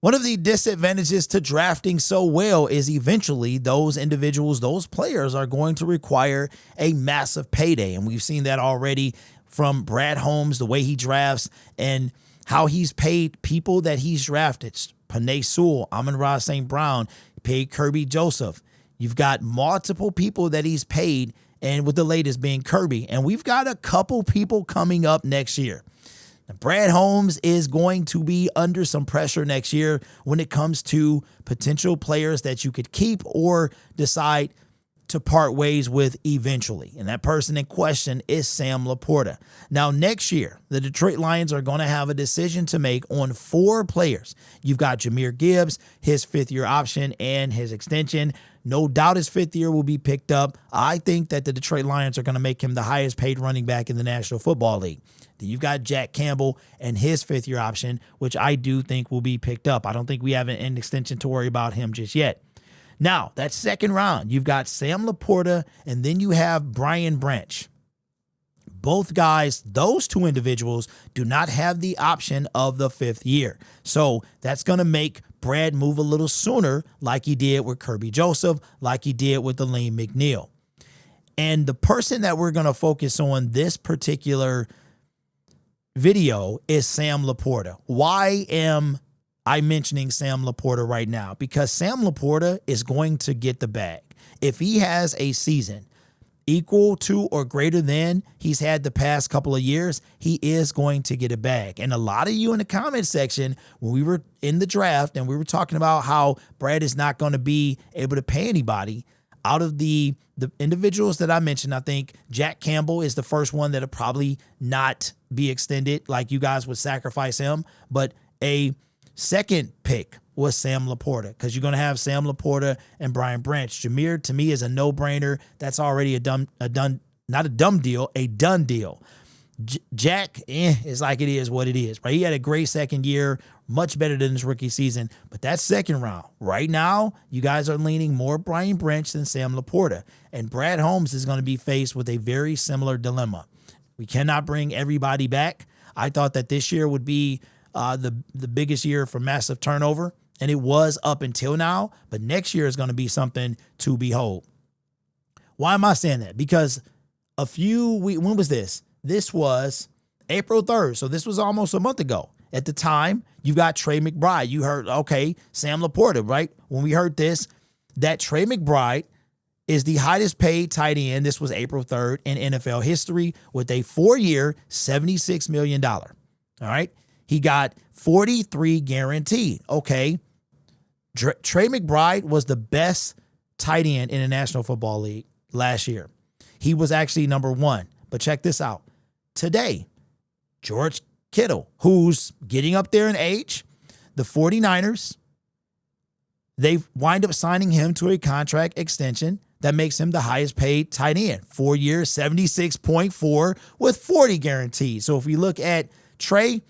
One of the disadvantages to drafting so well is eventually those individuals, those players are going to require a massive payday. And we've seen that already from Brad Holmes, the way he drafts and how he's paid people that he's drafted. Panay Sewell, Amon-Ra St. Brown, paid Kirby Joseph. You've got multiple people that he's paid, and with the latest being Kirby. And we've got a couple people coming up next year. Now, Brad Holmes is going to be under some pressure next year when it comes to potential players that you could keep or decide to part ways with eventually. And that person in question is Sam Laporta. Now, next year, the Detroit Lions are going to have a decision to make on 4 players. You've got Jahmyr Gibbs, his 5th-year option, and his extension. No doubt his 5th year will be picked up. I think that the Detroit Lions are going to make him the highest paid running back in the National Football League. Then you've got Jack Campbell and his 5th-year option, which I do think will be picked up. I don't think we have an extension to worry about him just yet. Now, that second round, you've got Sam Laporta, and then you have Brian Branch. Both guys, those 2 individuals, do not have the option of the 5th year. So that's going to make Brad move a little sooner, like he did with Kirby Joseph, like he did with Elaine McNeil. And the person that we're going to focus on this particular video is Sam Laporta. Why am I mentioning Sam Laporta right now? Because Sam Laporta is going to get the bag. If he has a season equal to or greater than he's had the past couple of years, he is going to get a bag. And a lot of you in the comment section, when we were in the draft and we were talking about how Brad is not going to be able to pay anybody, out of the individuals that I mentioned, I think Jack Campbell is the first one that'll probably not be extended, like you guys would sacrifice him. But a second pick was Sam Laporta, because you're going to have Sam Laporta and Brian Branch. Jahmyr, to me, is a no-brainer. That's already a done deal. Jack, is like it is what it is, right? He had a great second year, much better than his rookie season. But that second round, right now, you guys are leaning more Brian Branch than Sam Laporta. And Brad Holmes is going to be faced with a very similar dilemma. We cannot bring everybody back. I thought that this year would be the biggest year for massive turnover, and it was up until now, but next year is going to be something to behold. Why am I saying that? Because when was this? This was April 3rd, so this was almost a month ago. At the time, you got Trey McBride. You heard, okay, Sam Laporta, right? When we heard this, that Trey McBride is the highest paid tight end. This was April 3rd in NFL history with a 4-year, $76 million. All right. He got 43 guaranteed. Okay. Trey McBride was the best tight end in the National Football League last year. He was actually number 1. But check this out. Today, George Kittle, who's getting up there in age, the 49ers, they wind up signing him to a contract extension that makes him the highest paid tight end. 4 years, 76.4 with 40 guaranteed. So if we look at Trey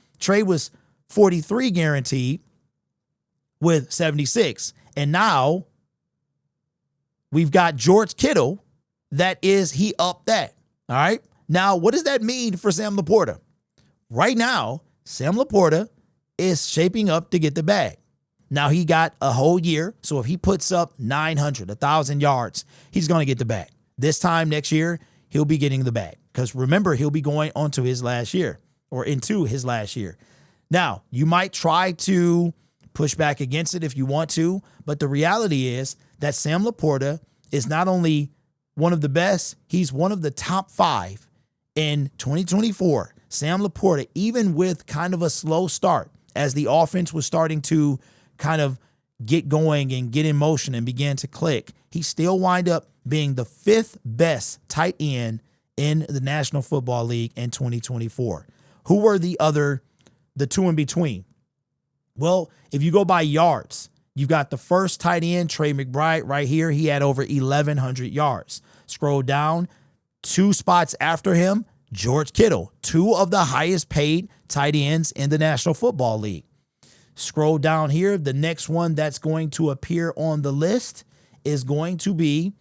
was 43 guaranteed with 76. And now we've got George Kittle he upped that. All right. Now, what does that mean for Sam Laporta? Right now, Sam Laporta is shaping up to get the bag. Now, he got a whole year. So if he puts up 900, 1,000 yards, he's going to get the bag. This time next year, he'll be getting the bag. Because remember, he'll be going onto his last year or into his last year. Now, you might try to push back against it if you want to, but the reality is that Sam Laporta is not only one of the best, he's one of the top 5 in 2024. Sam Laporta, even with kind of a slow start, as the offense was starting to kind of get going and get in motion and began to click, he still wind up being the 5th best tight end in the National Football League in 2024. Who were the 2 in between? Well, if you go by yards, you've got the first tight end, Trey McBride, right here. He had over 1,100 yards. Scroll down 2 spots after him, George Kittle, 2 of the highest paid tight ends in the National Football League. Scroll down here. The next one that's going to appear on the list is going to be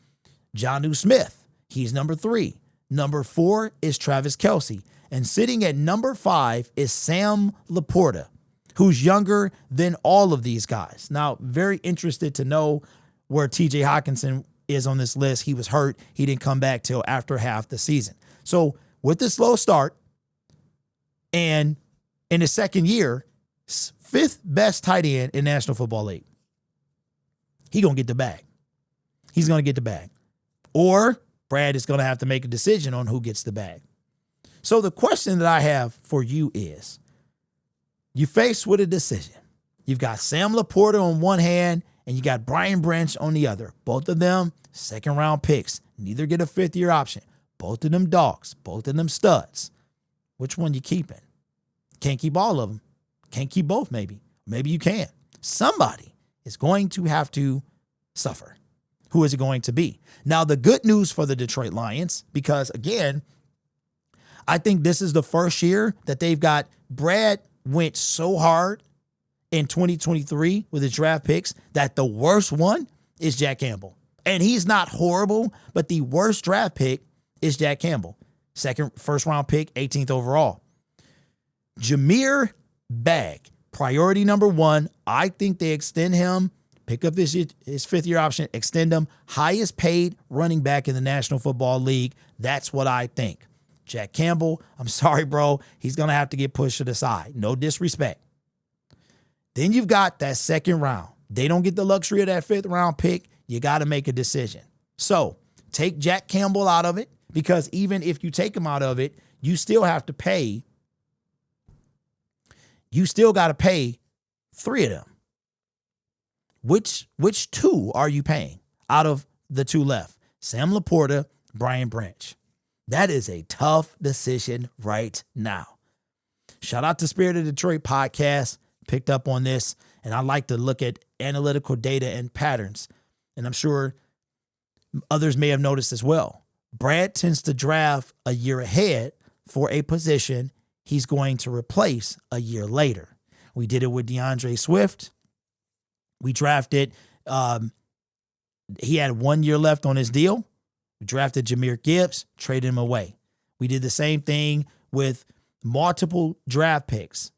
Jonnu Smith. He's number 3. Number 4 is Travis Kelce. And sitting at number 5 is Sam Laporta. who's younger than all of these guys. Now, very interested to know where TJ Hawkinson is on this list. He was hurt. He didn't come back till after half the season. So with the slow start and in his second year, fifth best tight end in National Football League. He going to get the bag. He's going to get the bag. Or Brad is going to have to make a decision on who gets the bag. So the question that I have for you is, you faced with a decision. You've got Sam Laporta on one hand, and you got Brian Branch on the other. Both of them second-round picks. Neither get a fifth-year option. Both of them dogs. Both of them studs. Which one you keeping? Can't keep all of them. Can't keep both, maybe. Maybe you can. Somebody is going to have to suffer. Who is it going to be? Now, the good news for the Detroit Lions, because, again, I think this is the first year that they've got Brad went so hard in 2023 with his draft picks that the worst one is Jack Campbell. And he's not horrible, but the worst draft pick is Jack Campbell. First round pick, 18th overall. Jameer Bagg, priority number one. I think they extend him, pick up his fifth-year option, extend him. Highest paid running back in the National Football League. That's what I think. Jack Campbell, I'm sorry, bro. He's going to have to get pushed to the side. No disrespect. Then you've got that second round. They don't get the luxury of that fifth-round pick. You got to make a decision. So take Jack Campbell out of it, because even if you take him out of it, you still have to pay. You still got to pay three of them. Which two are you paying out of the two left? Sam Laporta, Brian Branch. That is a tough decision right now. Shout out to Spirit of Detroit podcast. Picked up on this, and I like to look at analytical data and patterns. And I'm sure others may have noticed as well. Brad tends to draft a year ahead for a position he's going to replace a year later. We did it with DeAndre Swift. We drafted, he had 1 year left on his deal. We drafted Jahmyr Gibbs, traded him away. We did the same thing with multiple draft picks.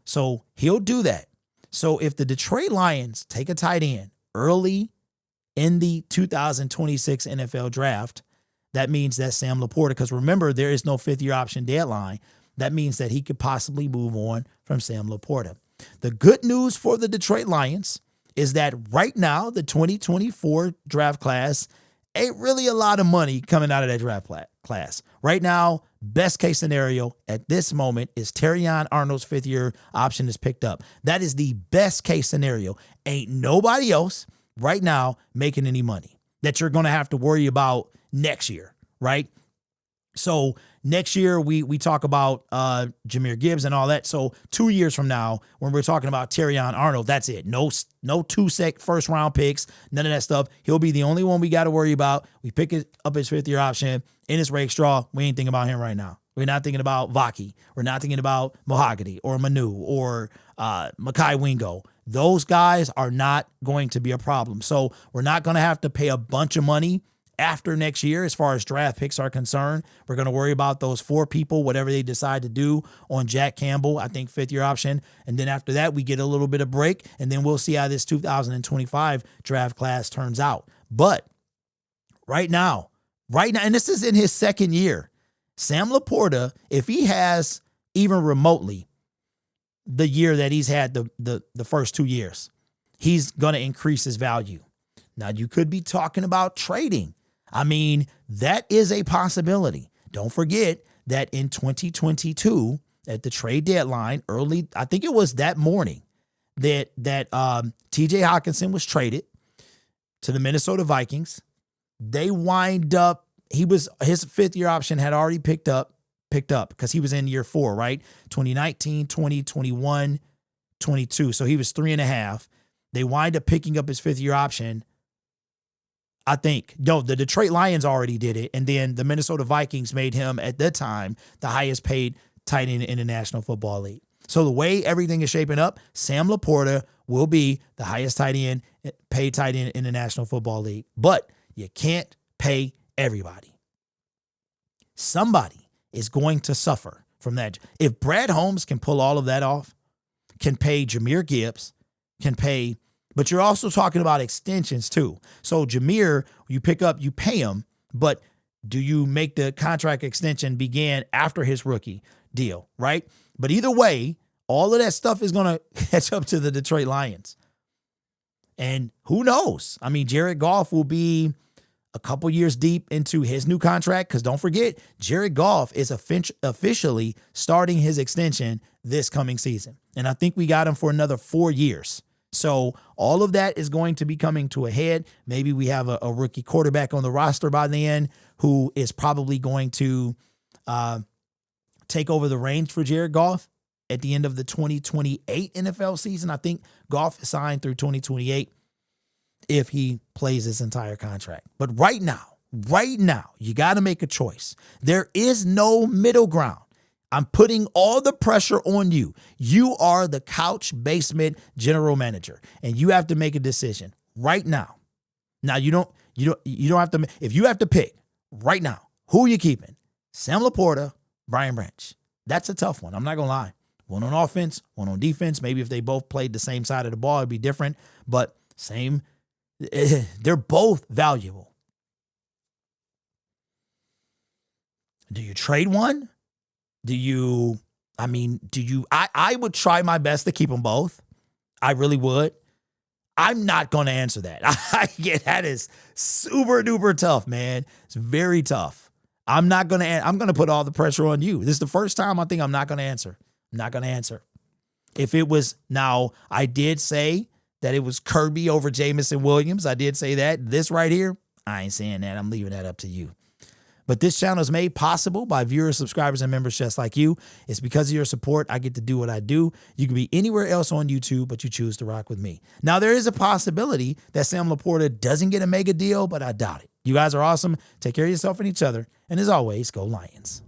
So he'll do that. So if the Detroit Lions take a tight end early in the 2026 NFL draft, that means that Sam Laporta, because remember, there is no fifth-year option deadline. That means that he could possibly move on from Sam Laporta. The good news for the Detroit Lions is that right now, the 2024 draft class ain't really a lot of money coming out of that draft class. Right now, best case scenario at this moment is Terrion Arnold's fifth-year option is picked up. That is the best case scenario. Ain't nobody else right now making any money that you're going to have to worry about next year, right? So next year, we talk about Jahmyr Gibbs and all that. So 2 years from now, when we're talking about Terrion Arnold, that's it. No first round picks, none of that stuff. He'll be the only one we got to worry about. We pick up his fifth-year option in his Rakestraw. We ain't thinking about him right now. We're not thinking about Vaki. We're not thinking about Mahogany or Manu or Makai Wingo. Those guys are not going to be a problem. So we're not going to have to pay a bunch of money after next year, as far as draft picks are concerned. We're going to worry about those four people, whatever they decide to do on Jack Campbell, I think fifth-year option. And then after that, we get a little bit of break, and then we'll see how this 2025 draft class turns out. But right now, and this is in his second year, Sam Laporta, if he has even remotely the year that he's had the first 2 years, he's going to increase his value. Now, you could be talking about trading. I mean, that is a possibility. Don't forget that in 2022, at the trade deadline, early, I think it was that morning, that TJ Hawkinson was traded to the Minnesota Vikings. They wind up, his fifth-year option had already picked up because he was in year 4, right? 2019, 20, 21, 22. So he was 3.5. They wind up picking up his fifth-year option. I think, the Detroit Lions already did it, and then the Minnesota Vikings made him, at that time, the highest paid tight end in the National Football League. So the way everything is shaping up, Sam Laporta will be the highest paid tight end in the National Football League. But you can't pay everybody. Somebody is going to suffer from that. If Brad Holmes can pull all of that off, can pay Jahmyr Gibbs, can pay, but you're also talking about extensions too. So Jahmyr, you pick up, you pay him, but do you make the contract extension begin after his rookie deal, right? But either way, all of that stuff is going to catch up to the Detroit Lions. And who knows? I mean, Jared Goff will be a couple years deep into his new contract, because don't forget, Jared Goff is officially starting his extension this coming season. And I think we got him for another 4 years. So all of that is going to be coming to a head. Maybe we have a rookie quarterback on the roster by the end who is probably going to take over the reins for Jared Goff at the end of the 2028 NFL season. I think Goff is signed through 2028 if he plays his entire contract. But right now, you got to make a choice. There is no middle ground. I'm putting all the pressure on you. You are the couch basement general manager, and you have to make a decision right now. Now you don't have to. If you have to pick right now, who are you keeping? Sam Laporta, Brian Branch. That's a tough one. I'm not gonna lie. One on offense, one on defense. Maybe if they both played the same side of the ball, it'd be different. But same. They're both valuable. Do you trade one? I would try my best to keep them both. I really would. I'm not going to answer that. That is super duper tough, man. It's very tough. I'm going to put all the pressure on you. This is the first time I think I'm not going to answer. I'm not going to answer. If it was, now I did say that it was Kirby over Jamison Williams. I did say that. This right here, I ain't saying that. I'm leaving that up to you. But this channel is made possible by viewers, subscribers, and members just like you. It's because of your support I get to do what I do. You can be anywhere else on YouTube, but you choose to rock with me. Now, there is a possibility that Sam Laporta doesn't get a mega deal, but I doubt it. You guys are awesome. Take care of yourself and each other. And as always, go Lions.